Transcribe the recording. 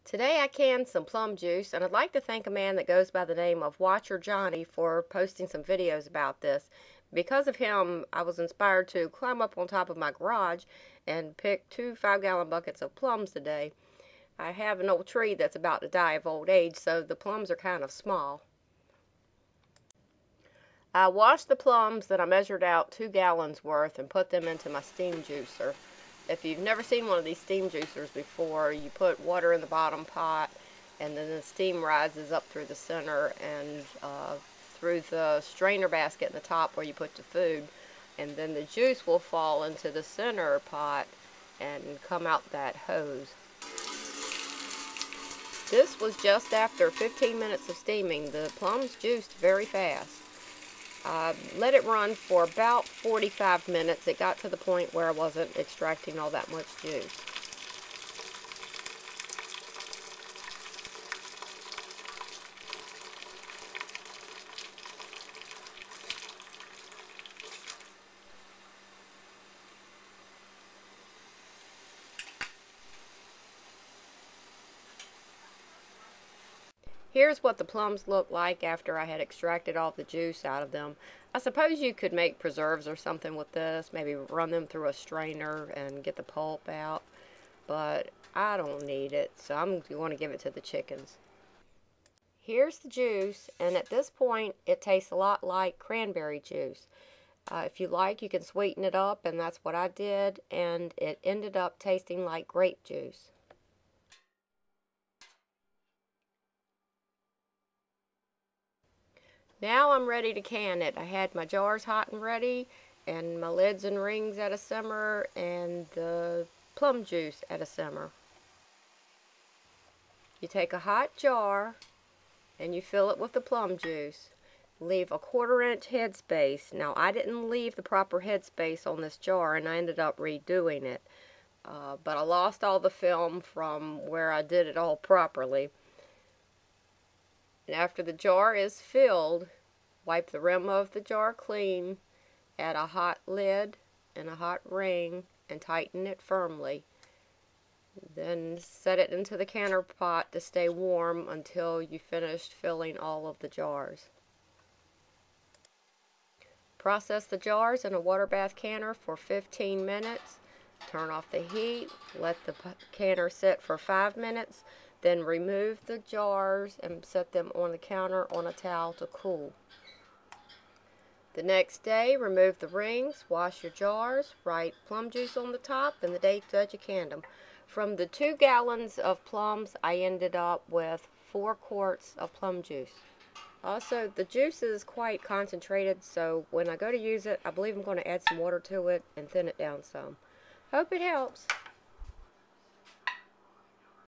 Today I canned some plum juice, and I'd like to thank a man that goes by the name of Watcherjohnny for posting some videos about this. Because of him, I was inspired to climb up on top of my garage and pick 2 5-gallon buckets of plums today. I have an old tree that's about to die of old age, so the plums are kind of small. I washed the plums, then I measured out 2 gallons worth and put them into my steam juicer. If you've never seen one of these steam juicers before, you put water in the bottom pot, and then the steam rises up through the center and through the strainer basket in the top where you put the food, and then the juice will fall into the center pot and come out that hose. This was just after 15 minutes of steaming. The plums juiced very fast. Let it run for about 45 minutes. It got to the point where I wasn't extracting all that much juice. Here's what the plums look like after I had extracted all the juice out of them. I suppose you could make preserves or something with this, maybe run them through a strainer and get the pulp out, but I don't need it, so I'm going to give it to the chickens. Here's the juice, and at this point it tastes a lot like cranberry juice. If you like, you can sweeten it up, and that's what I did, and it ended up tasting like grape juice. Now I'm ready to can it. I had my jars hot and ready, and my lids and rings at a simmer, and the plum juice at a simmer. You take a hot jar and you fill it with the plum juice. Leave a 1/4 inch headspace. Now I didn't leave the proper headspace on this jar, and I ended up redoing it. But I lost all the film from where I did it all properly. And after the jar is filled, wipe the rim of the jar clean, add a hot lid and a hot ring, and tighten it firmly. Then set it into the canner pot to stay warm until you finished filling all of the jars. Process the jars in a water bath canner for 15 minutes. Turn off the heat, let the canner sit for 5 minutes. Then remove the jars and set them on the counter on a towel to cool. The next day, remove the rings, wash your jars, write plum juice on the top and the date that you canned them. From the 2 gallons of plums, I ended up with 4 quarts of plum juice. Also, the juice is quite concentrated, so when I go to use it, I believe I'm going to add some water to it and thin it down some. Hope it helps.